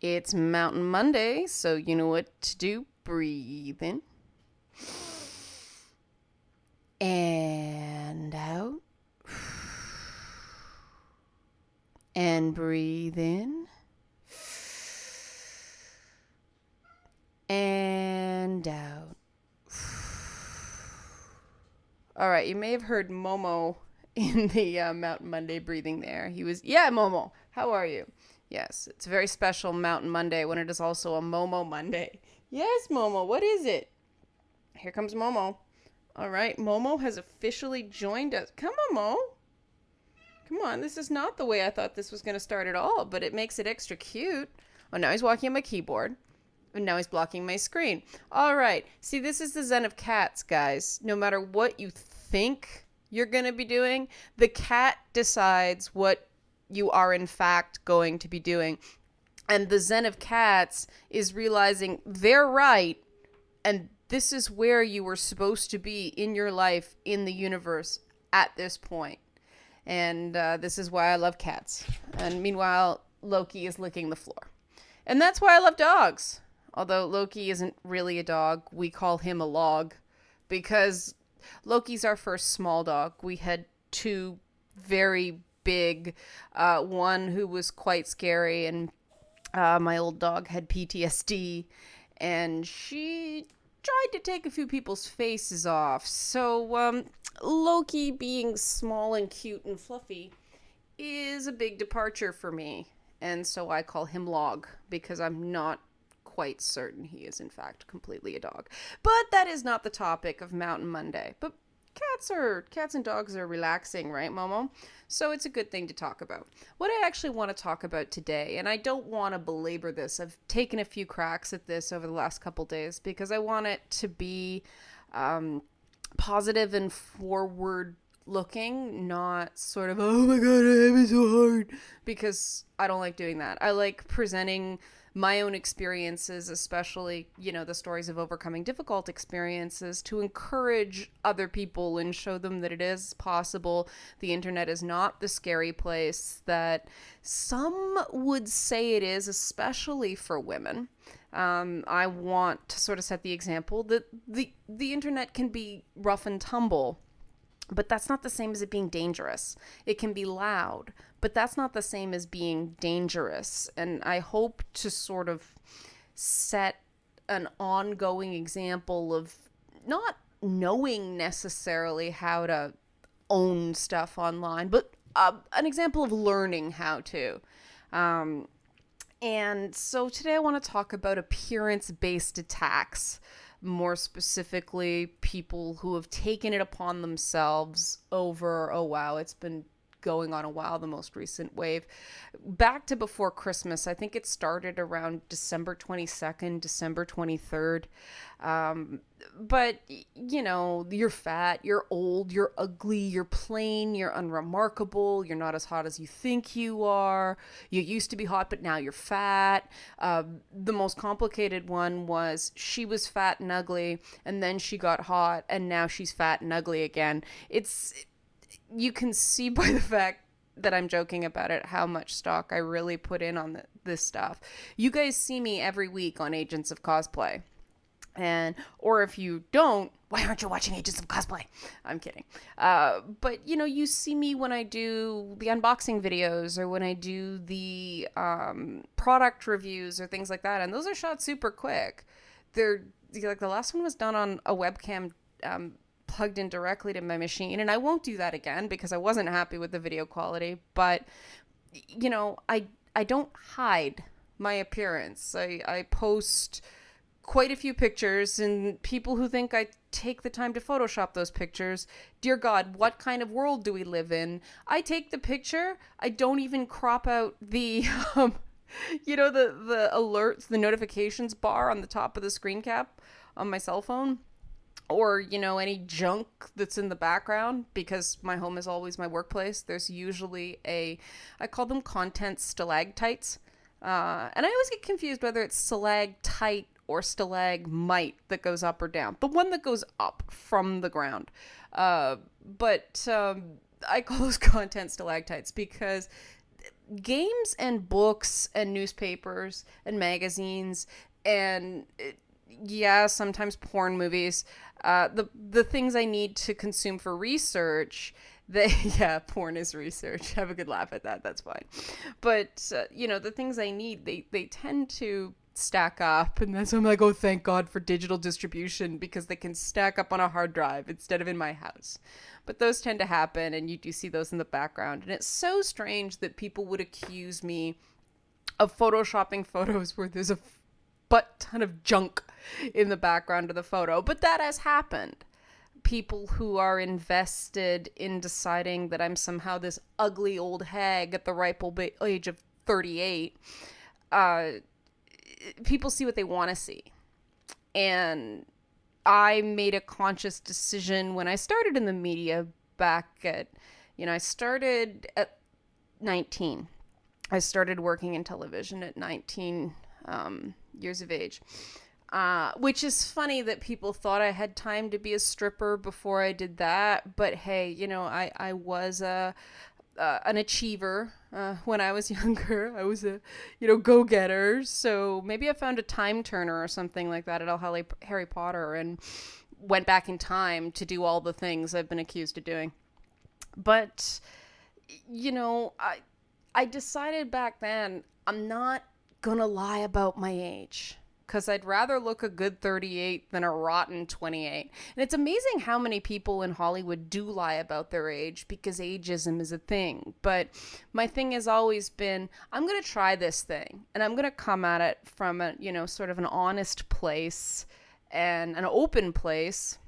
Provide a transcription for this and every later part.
It's Mountain Monday, so you know what to do. Breathe in and out. And breathe in and out. All right, you may have heard Momo in the Mountain Monday breathing there. Yeah, Momo, how are you? Yes, it's a very special Mountain Monday when it is also a Momo Monday. Yes, Momo, what is it? Here comes Momo. All right, Momo has officially joined us. Come on, Mo. Come on, this is not the way I thought this was going to start at all, but it makes it extra cute. Oh, now he's walking on my keyboard. And now he's blocking my screen. All right. See, this is the zen of cats, guys. No matter what you think you're going to be doing, the cat decides what you are in fact going to be doing. And the zen of cats is realizing they're right, and this is where you were supposed to be in your life, in the universe, at this point. And this is why I love cats. And meanwhile, Loki is licking the floor. And that's why I love dogs. Although Loki isn't really a dog, we call him a log because Loki's our first small dog. We had two very big, one who was quite scary, and my old dog had PTSD, and she tried to take a few people's faces off. So Loki, being small and cute and fluffy, is a big departure for me. And so I call him Log because I'm not quite certain he is in fact completely a dog. But that is not the topic of Mountain Monday. But cats and dogs are relaxing, right, Momo? So it's a good thing to talk about. What I actually want to talk about today, and I don't want to belabor this, I've taken a few cracks at this over the last couple days because I want it to be positive and forward looking, not sort of, oh my god, I have it so hard, because I don't like doing that. I like presenting my own experiences, especially, the stories of overcoming difficult experiences, to encourage other people and show them that it is possible. The internet is not the scary place that some would say it is, especially for women. I want to sort of set the example that the internet can be rough and tumble, but that's not the same as it being dangerous. It can be loud, but that's not the same as being dangerous. And I hope to sort of set an ongoing example of not knowing necessarily how to own stuff online, but an example of learning how to. And so today I want to talk about appearance-based attacks. More specifically, people who have taken it upon themselves over, oh wow, it's been going on a while, the most recent wave. Back to before Christmas, I think it started around December 22nd, December 23rd. But, you're fat, you're old, you're ugly, you're plain, you're unremarkable, you're not as hot as you think you are, you used to be hot, but now you're fat. The most complicated one was she was fat and ugly, and then she got hot, and now she's fat and ugly again. You can see by the fact that I'm joking about it how much stock I really put in on this stuff. You guys see me every week on Agents of Cosplay. Or if you don't, why aren't you watching Agents of Cosplay? I'm kidding. But you see me when I do the unboxing videos or when I do the product reviews or things like that. And those are shot super quick. They're like, the last one was done on a webcam plugged in directly to my machine, and I won't do that again because I wasn't happy with the video quality. But I don't hide my appearance. I post quite a few pictures, and people who think I take the time to Photoshop those pictures, dear God, what kind of world do we live in? I take the picture, I don't even crop out the the alerts, the notifications bar on the top of the screen cap on my cell phone, or any junk that's in the background, because my home is always my workplace. There's usually I call them content stalactites, and I always get confused whether it's stalactite or stalagmite that goes up or down. The one that goes up from the ground. But I call those content stalactites because games and books and newspapers and magazines and yeah, sometimes porn movies, the things I need to consume for research, yeah, porn is research. Have a good laugh at that. That's fine. But, the things I need, they tend to stack up. And that's why I'm like, oh, thank God for digital distribution, because they can stack up on a hard drive instead of in my house. But those tend to happen, and you do see those in the background. And it's so strange that people would accuse me of photoshopping photos where there's a butt ton of junk in the background of the photo. But that has happened. People who are invested in deciding that I'm somehow this ugly old hag at the ripe old age of 38, people see what they want to see. And I made a conscious decision when I started in the media back at, I started at 19. I started working in television at 19 years of age. Which is funny that people thought I had time to be a stripper before I did that. But hey, I was an achiever when I was younger. I was a, go-getter. So maybe I found a time turner or something like that at all Harry Potter and went back in time to do all the things I've been accused of doing. But, I decided back then I'm not gonna lie about my age, because I'd rather look a good 38 than a rotten 28. And it's amazing how many people in Hollywood do lie about their age, because ageism is a thing. But my thing has always been, I'm going to try this thing, and I'm going to come at it from a, sort of an honest place and an open place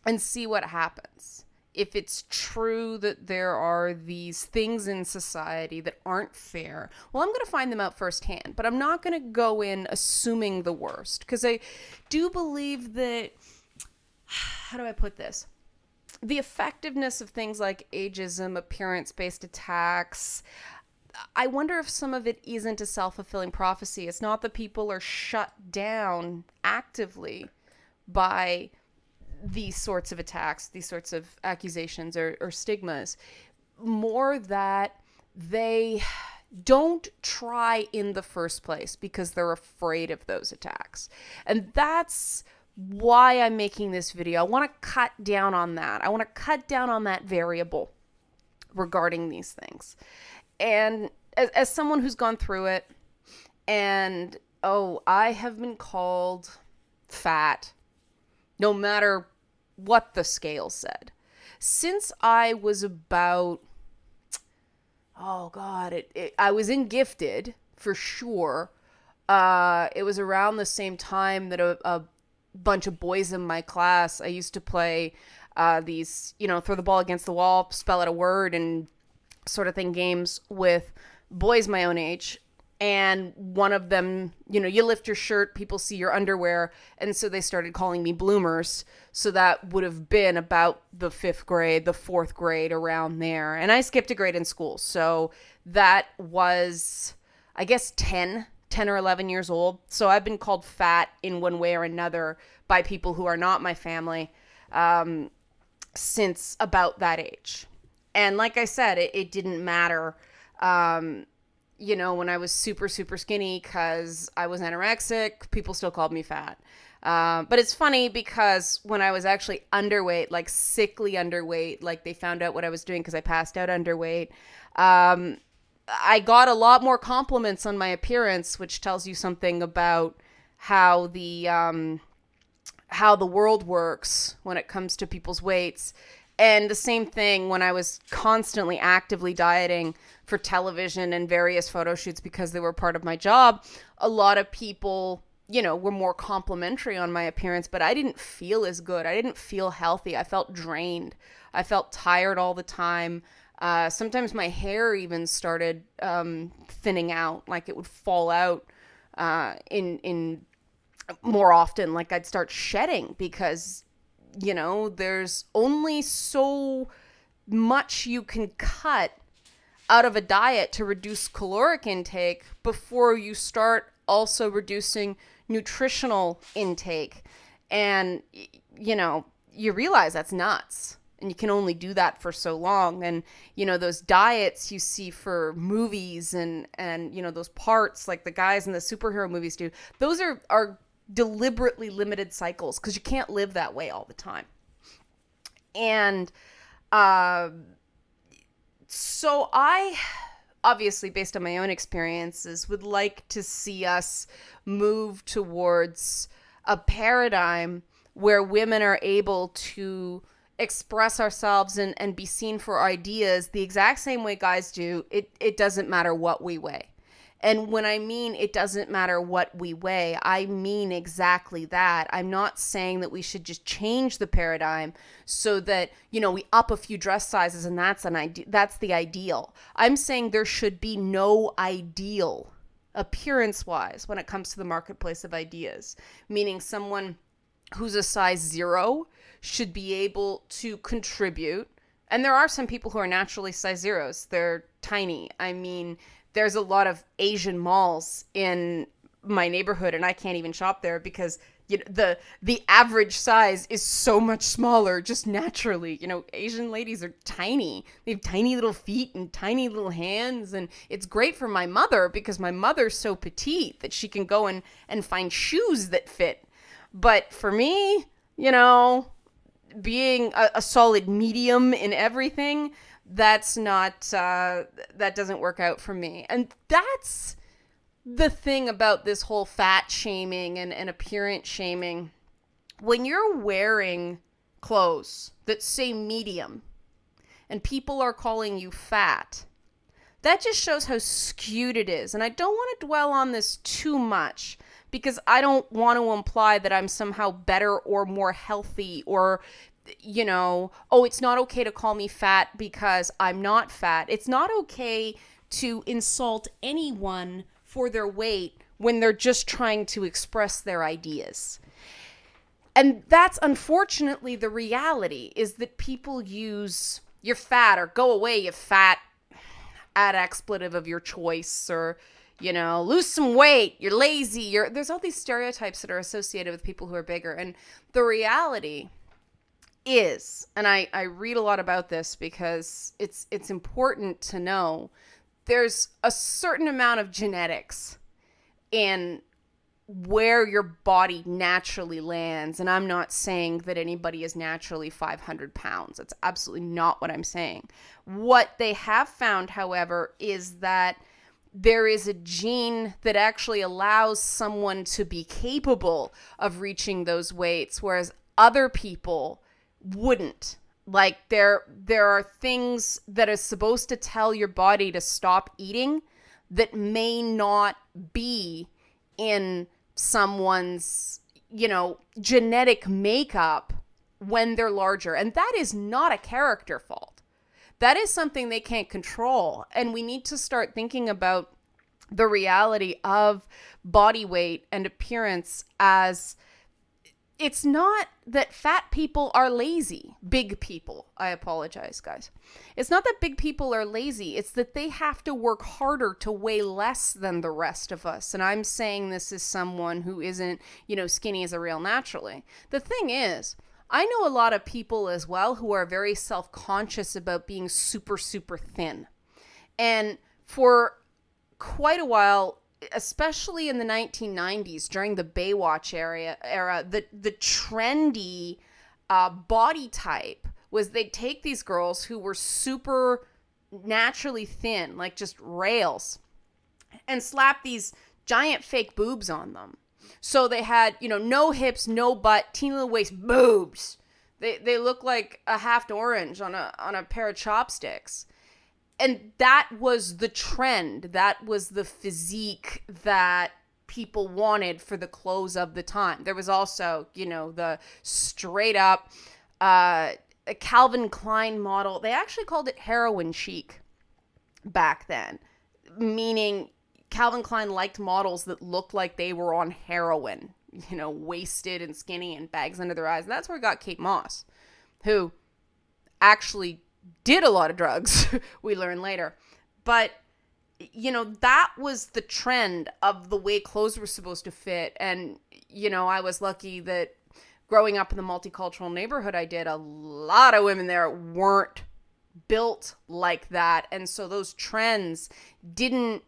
and see what happens. If it's true that there are these things in society that aren't fair, well, I'm going to find them out firsthand. But I'm not going to go in assuming the worst, because I do believe that, how do I put this? The effectiveness of things like ageism, appearance-based attacks, I wonder if some of it isn't a self-fulfilling prophecy. It's not that people are shut down actively by these sorts of attacks, these sorts of accusations or stigmas, more that they don't try in the first place because they're afraid of those attacks. And that's why I'm making this video. I want to cut down on that. I want to cut down on that variable regarding these things. And as someone who's gone through it, and I have been called fat, no matter what the scale said. Since I was about, I was in Gifted, for sure. It was around the same time that a bunch of boys in my class, I used to play these, throw the ball against the wall, spell out a word, and sort of thing games with boys my own age. And one of them, you lift your shirt, people see your underwear. And so they started calling me bloomers. So that would have been about the 5th grade, the 4th grade, around there. And I skipped a grade in school. So that was, I guess, 10 or 11 years old. So I've been called fat in one way or another by people who are not my family since about that age. And like I said, it didn't matter when I was super, super skinny because I was anorexic, people still called me fat. But it's funny because when I was actually underweight, like sickly underweight, like they found out what I was doing because I passed out underweight, I got a lot more compliments on my appearance, which tells you something about how the world works when it comes to people's weights. And the same thing when I was constantly actively dieting for television and various photo shoots because they were part of my job. A lot of people, were more complimentary on my appearance, but I didn't feel as good. I didn't feel healthy. I felt drained. I felt tired all the time. Sometimes my hair even started thinning out, like it would fall out in more often, like I'd start shedding because there's only so much you can cut out of a diet to reduce caloric intake before you start also reducing nutritional intake. And, you realize that's nuts. And you can only do that for so long. And, those diets you see for movies and those parts like the guys in the superhero movies do, those are deliberately limited cycles because you can't live that way all the time. And so I, obviously, based on my own experiences, would like to see us move towards a paradigm where women are able to express ourselves and be seen for our ideas the exact same way guys do. It doesn't matter what we weigh. And when I mean it doesn't matter what we weigh, I mean exactly that. I'm not saying that we should just change the paradigm so that, we up a few dress sizes and that's the ideal. I'm saying there should be no ideal appearance-wise when it comes to the marketplace of ideas, meaning someone who's a size 0 should be able to contribute. And there are some people who are naturally size 0s. They're tiny. I mean, there's a lot of Asian malls in my neighborhood, and I can't even shop there because the average size is so much smaller just naturally. Asian ladies are tiny. They have tiny little feet and tiny little hands, and it's great for my mother because my mother's so petite that she can go and find shoes that fit. But for me, being a solid medium in everything, that's not, that doesn't work out for me. And that's the thing about this whole fat shaming and appearance shaming. When you're wearing clothes that say medium and people are calling you fat, that just shows how skewed it is. And I don't want to dwell on this too much because I don't want to imply that I'm somehow better or more healthy or, it's not okay to call me fat because I'm not fat. It's not okay to insult anyone for their weight when they're just trying to express their ideas. And that's unfortunately the reality, is that people use "you're fat" or "go away, you fat," add expletive of your choice, or lose some weight, you're lazy, there's all these stereotypes that are associated with people who are bigger. And the reality is, and I read a lot about this because it's important to know, there's a certain amount of genetics in where your body naturally lands. And I'm not saying that anybody is naturally 500 pounds. That's absolutely not what I'm saying. What they have found, however, is that there is a gene that actually allows someone to be capable of reaching those weights, whereas other people wouldn't. Like there are things that are supposed to tell your body to stop eating that may not be in someone's, genetic makeup when they're larger. And that is not a character fault. That is something they can't control. And we need to start thinking about the reality of body weight and appearance as, it's not that fat people are lazy. Big people. I apologize, guys. It's not that big people are lazy. It's that they have to work harder to weigh less than the rest of us. And I'm saying this as someone who isn't, skinny as a rail naturally. The thing is, I know a lot of people as well who are very self-conscious about being super, super thin. And for quite a while, especially in the 1990s during the Baywatch era, the trendy body type was they'd take these girls who were super naturally thin, like just rails, and slap these giant fake boobs on them. So they had, no hips, no butt, teeny little waist, boobs. They look like a half orange on a pair of chopsticks. And that was the trend. That was the physique that people wanted for the clothes of the time. There was also, the straight up Calvin Klein model. They actually called it heroin chic back then, meaning Calvin Klein liked models that looked like they were on heroin, wasted and skinny and bags under their eyes. And that's where we got Kate Moss, who actually did a lot of drugs, we learn later. But, that was the trend of the way clothes were supposed to fit. And, I was lucky that growing up in the multicultural neighborhood I did, a lot of women there weren't built like that. And so those trends didn't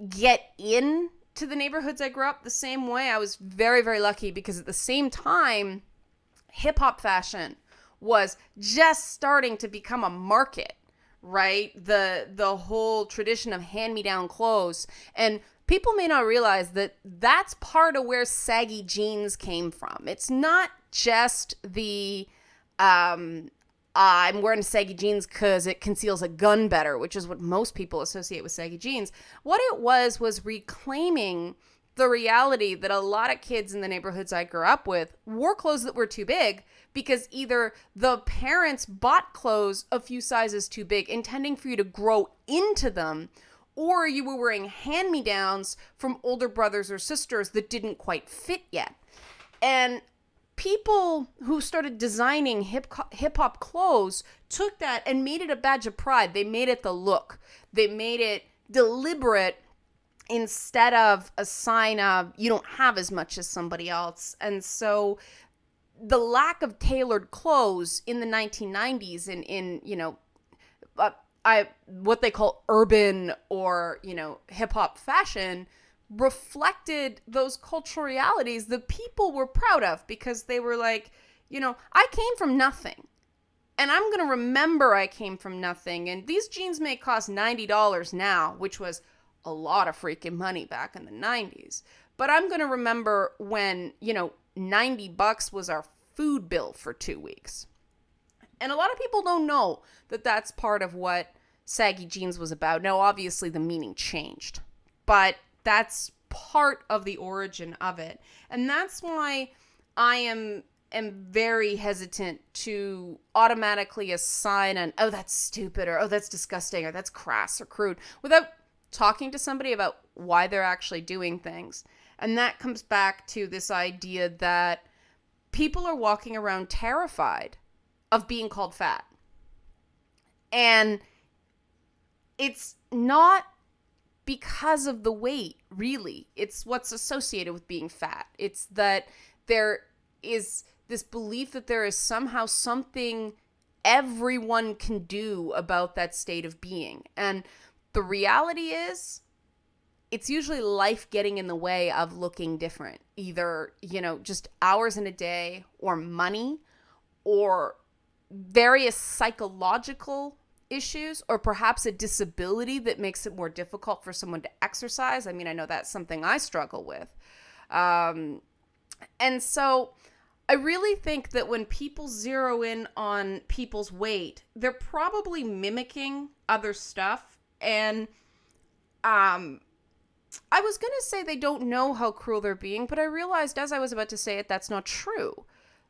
get in to the neighborhoods I grew up the same way. I was very, very lucky because at the same time, hip hop fashion was just starting to become a market, right? The whole tradition of hand-me-down clothes. And people may not realize that that's part of where saggy jeans came from. It's not just the I'm wearing saggy jeans because it conceals a gun better, which is what most people associate with saggy jeans. What it was reclaiming the reality that a lot of kids in the neighborhoods I grew up with wore clothes that were too big because either the parents bought clothes a few sizes too big, intending for you to grow into them, or you were wearing hand-me-downs from older brothers or sisters that didn't quite fit yet. And people who started designing hip-hop clothes took that and made it a badge of pride. They made it the look. They made it deliberate instead of a sign of you don't have as much as somebody else. And so the lack of tailored clothes in the 1990s in what they call urban or, hip-hop fashion reflected those cultural realities that people were proud of because they were like, I came from nothing. And I'm going to remember I came from nothing. And these jeans may cost $90 now, which was a lot of freaking money back in the 90s. But I'm going to remember when, $90 was our food bill for 2 weeks. And a lot of people don't know that that's part of what saggy jeans was about. Now, obviously, the meaning changed. But that's part of the origin of it. And that's why I am very hesitant to automatically assign an, oh, that's stupid, or oh, that's disgusting, or that's crass or crude, without talking to somebody about why they're actually doing things. And that comes back to this idea that people are walking around terrified of being called fat. And it's not because of the weight, really. It's what's associated with being fat. It's that there is this belief that there is somehow something everyone can do about that state of being. And the reality is, it's usually life getting in the way of looking different. Either, just hours in a day, or money, or various psychological issues, or perhaps a disability that makes it more difficult for someone to exercise. I mean, I know that's something I struggle with. And so I really think that when people zero in on people's weight, they're probably mimicking other stuff. And I was going to say they don't know how cruel they're being, but I realized as I was about to say it, that's not true.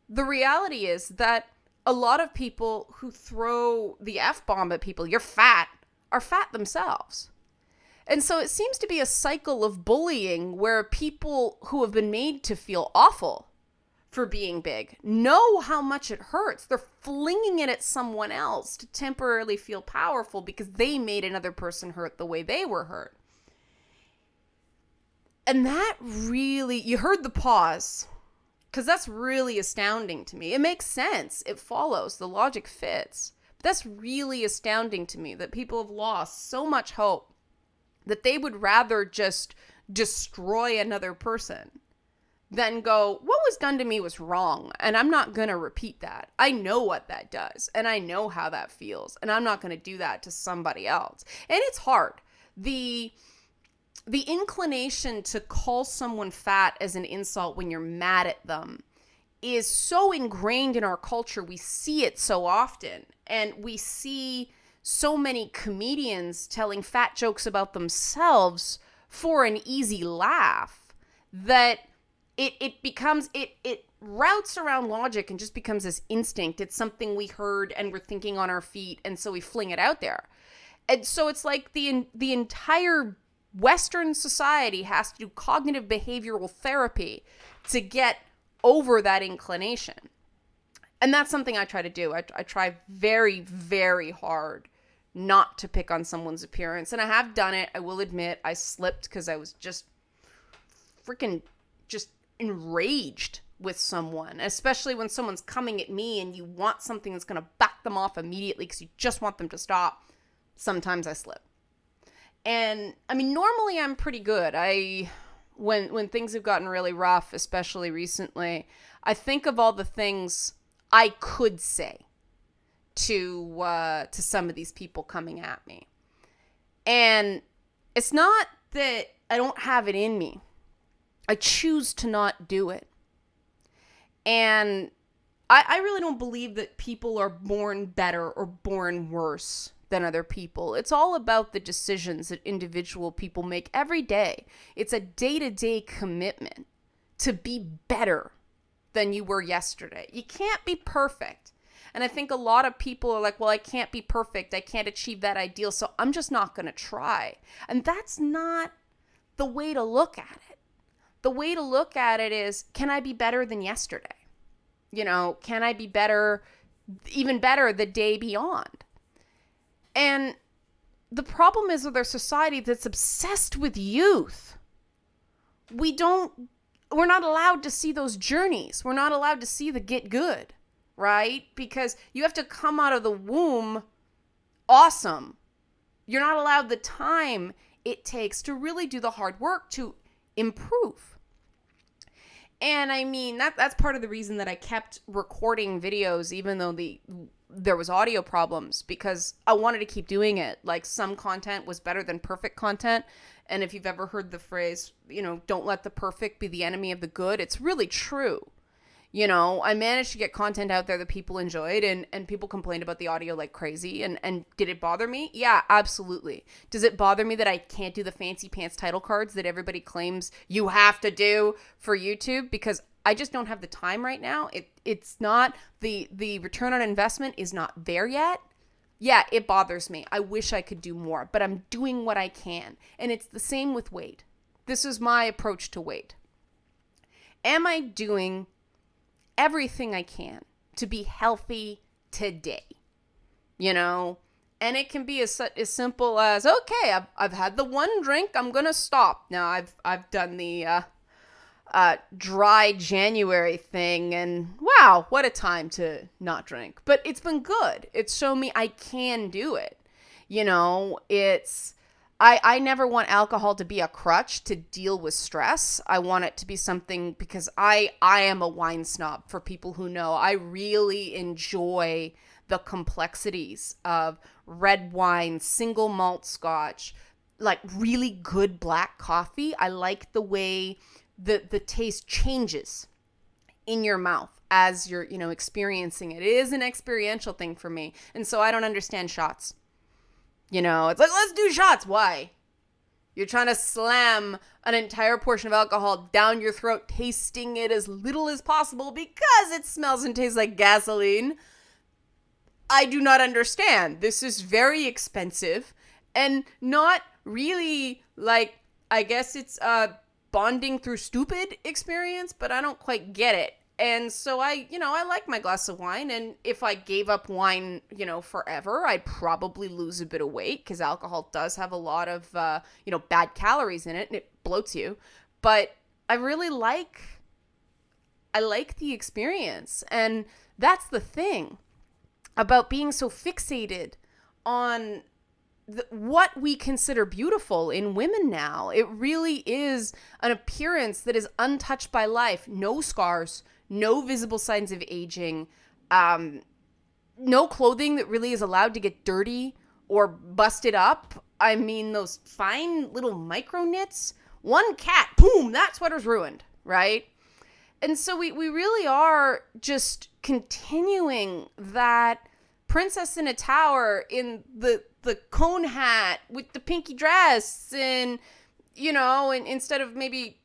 The reality is that a lot of people who throw the F-bomb at people, you're fat, are fat themselves. And so it seems to be a cycle of bullying where people who have been made to feel awful for being big know how much it hurts. They're flinging it at someone else to temporarily feel powerful because they made another person hurt the way they were hurt. And that really, you heard the pause, because that's really astounding to me. It makes sense. It follows. The logic fits. But that's really astounding to me that people have lost so much hope that they would rather just destroy another person than go, what was done to me was wrong, and I'm not going to repeat that. I know what that does, and I know how that feels, and I'm not going to do that to somebody else. And it's hard. The inclination to call someone fat as an insult when you're mad at them is so ingrained in our culture. We see it so often, and we see so many comedians telling fat jokes about themselves for an easy laugh that it becomes, it routes around logic and just becomes this instinct. It's something we heard and we're thinking on our feet, and so we fling it out there. And so it's like the entire Western society has to do cognitive behavioral therapy to get over that inclination. And that's something I try to do. I try very, very hard not to pick on someone's appearance. And I have done it. I will admit I slipped because I was just freaking just enraged with someone, especially when someone's coming at me and you want something that's going to back them off immediately because you just want them to stop. Sometimes I slip. And I mean, normally I'm pretty good. When things have gotten really rough, especially recently, I think of all the things I could say to some of these people coming at me. And it's not that I don't have it in me. I choose to not do it. And I really don't believe that people are born better or born worse than other people. It's all about the decisions that individual people make every day. It's a day-to-day commitment to be better than you were yesterday. You can't be perfect. And I think a lot of people are like, well, I can't be perfect. I can't achieve that ideal, so I'm just not going to try. And that's not the way to look at it. The way to look at it is, can I be better than yesterday? You know, can I be better, even better the day beyond? And the problem is with our society that's obsessed with youth. We're not allowed to see those journeys. We're not allowed to see the get good, right? Because you have to come out of the womb awesome. You're not allowed the time it takes to really do the hard work to improve. And I mean, that's part of the reason that I kept recording videos, even though there was audio problems, because I wanted to keep doing it. Like, some content was better than perfect content. And if you've ever heard the phrase, you know, don't let the perfect be the enemy of the good, it's really true. You know, I managed to get content out there that people enjoyed, and people complained about the audio like crazy. And did it bother me? Yeah, absolutely. Does it bother me that I can't do the fancy pants title cards that everybody claims you have to do for YouTube? Because I just don't have the time right now. It's not, the return on investment is not there yet. Yeah, it bothers me. I wish I could do more, but I'm doing what I can. And it's the same with weight. This is my approach to weight. Am I doing everything I can to be healthy today? You know? And it can be as simple as, okay, I've had the one drink, I'm gonna stop. Now, I've done the dry January thing, and wow, what a time to not drink. But it's been good. It's shown me I can do it. You know, I never want alcohol to be a crutch to deal with stress. I want it to be something, because I am a wine snob, for people who know. I really enjoy the complexities of red wine, single malt scotch, like really good black coffee. I like the way the taste changes in your mouth as you're, you know, experiencing it. It is an experiential thing for me. And so I don't understand shots. You know, it's like, let's do shots. Why? You're trying to slam an entire portion of alcohol down your throat, tasting it as little as possible because it smells and tastes like gasoline. I do not understand. This is very expensive and not really, like, I guess it's a bonding through stupid experience, but I don't quite get it. And so I like my glass of wine, and if I gave up wine, you know, forever, I'd probably lose a bit of weight, because alcohol does have a lot of, bad calories in it, and it bloats you. But I really like the experience. And that's the thing about being so fixated on what we consider beautiful in women now. It really is an appearance that is untouched by life. No scars, no visible signs of aging, no clothing that really is allowed to get dirty or busted up. I mean, those fine little micro knits, one cat, boom, that sweater's ruined, right? And so we really are just continuing that princess in a tower in the cone hat with the pinky dress, and, you know, and instead of maybe,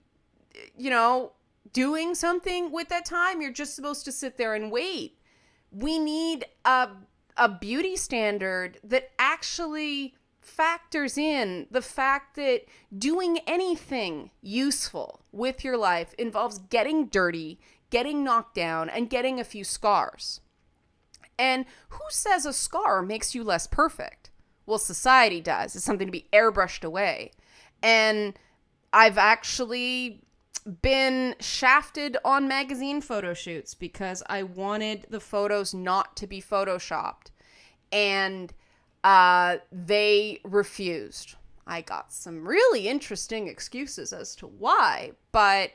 you know, doing something with that time, you're just supposed to sit there and wait. We need a beauty standard that actually factors in the fact that doing anything useful with your life involves getting dirty, getting knocked down, and getting a few scars. And who says a scar makes you less perfect? Well, society does. It's something to be airbrushed away. And I've actually been shafted on magazine photo shoots because I wanted the photos not to be photoshopped. And they refused. I got some really interesting excuses as to why, but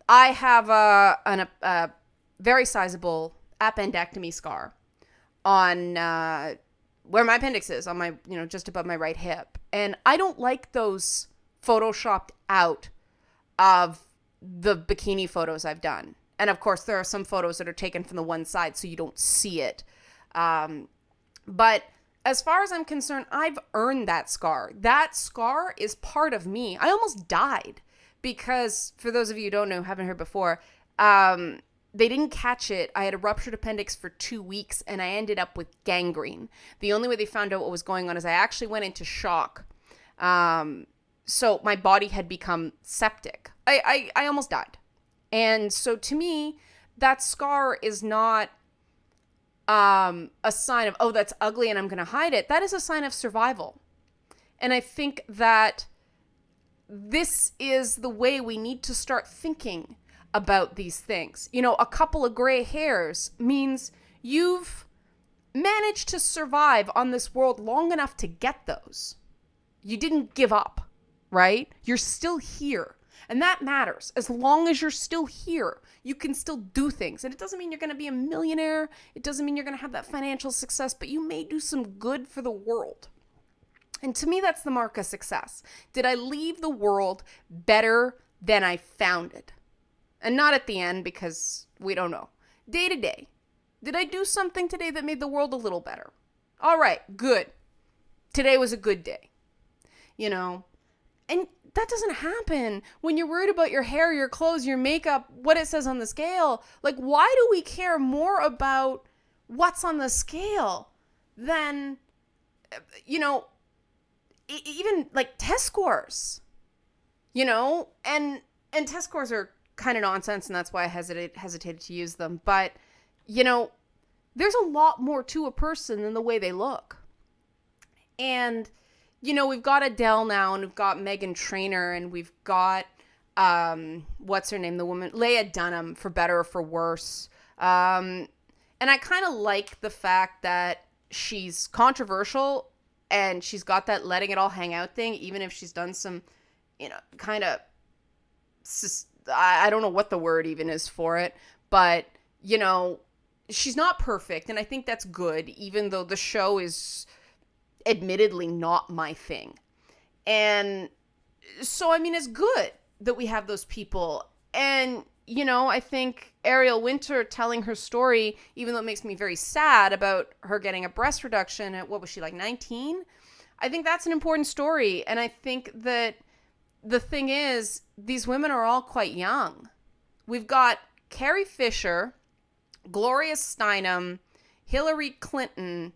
I have a very sizable appendectomy scar on where my appendix is, on my, just above my right hip. And I don't like those photoshopped out of the bikini photos I've done. And of course, there are some photos that are taken from the one side so you don't see it. But as far as I'm concerned, I've earned that scar. That scar is part of me. I almost died because, for those of you who don't know, haven't heard before, they didn't catch it. I had a ruptured appendix for 2 weeks and I ended up with gangrene. The only way they found out what was going on is I actually went into shock. So my body had become septic. I almost died. And so to me, that scar is not a sign of, oh, that's ugly and I'm going to hide it. That is a sign of survival. And I think that this is the way we need to start thinking about these things. A couple of gray hairs means you've managed to survive on this world long enough to get those. You didn't give up, right? You're still here. And that matters. As long as you're still here, you can still do things. And it doesn't mean you're going to be a millionaire. It doesn't mean you're going to have that financial success, but you may do some good for the world. And to me, that's the mark of success. Did I leave the world better than I found it? And not at the end, because we don't know. Day to day. Did I do something today that made the world a little better? All right, good. Today was a good day. And that doesn't happen when you're worried about your hair, your clothes, your makeup, what it says on the scale. Like, why do we care more about what's on the scale than, even like test scores, and test scores are kind of nonsense, and that's why I hesitated to use them. But, there's a lot more to a person than the way they look. And we've got Adele now, and we've got Meghan Trainor, and we've got, what's her name? The woman, Leah Dunham, for better or for worse. And I kind of like the fact that she's controversial, and she's got that letting it all hang out thing, even if she's done some, kind of, I don't know what the word even is for it, but, she's not perfect, and I think that's good, even though the show is admittedly not my thing. And so, it's good that we have those people. And, I think Ariel Winter telling her story, even though it makes me very sad about her getting a breast reduction at, what was she, like 19? I think that's an important story. And I think that the thing is, these women are all quite young. We've got Carrie Fisher, Gloria Steinem, Hillary Clinton.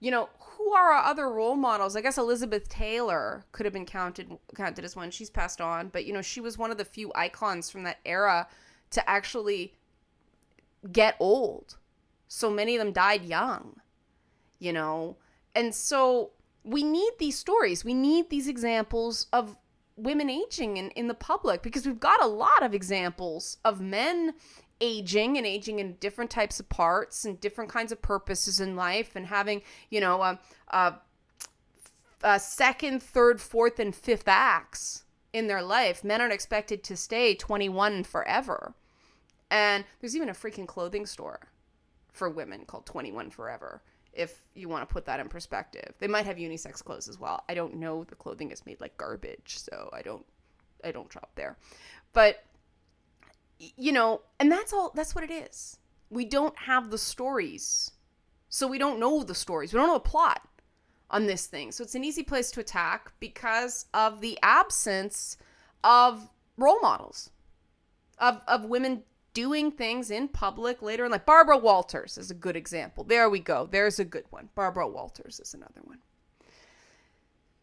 Who are our other role models? I guess Elizabeth Taylor could have been counted as one. She's passed on, but she was one of the few icons from that era to actually get old. So many of them died young, and so we need these stories. We need these examples of women aging in the public, because we've got a lot of examples of men aging in different types of parts and different kinds of purposes in life, and having, a second, third, fourth, and fifth acts in their life. Men aren't expected to stay 21 forever. And there's even a freaking clothing store for women called 21 Forever, if you want to put that in perspective. They might have unisex clothes as well. I don't know. The clothing is made like garbage, so I don't shop there. But and that's what it is. We don't have the stories. So we don't know the stories. We don't know a plot on this thing. So it's an easy place to attack because of the absence of role models, of women doing things in public later in life. Barbara Walters is a good example. There we go. There's a good one. Barbara Walters is another one.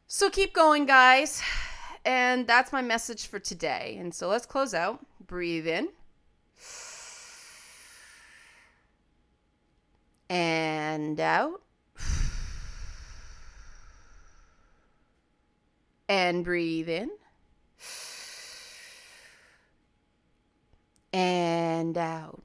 So keep going, guys. And that's my message for today. And so let's close out. Breathe in. And out. And breathe in. and out.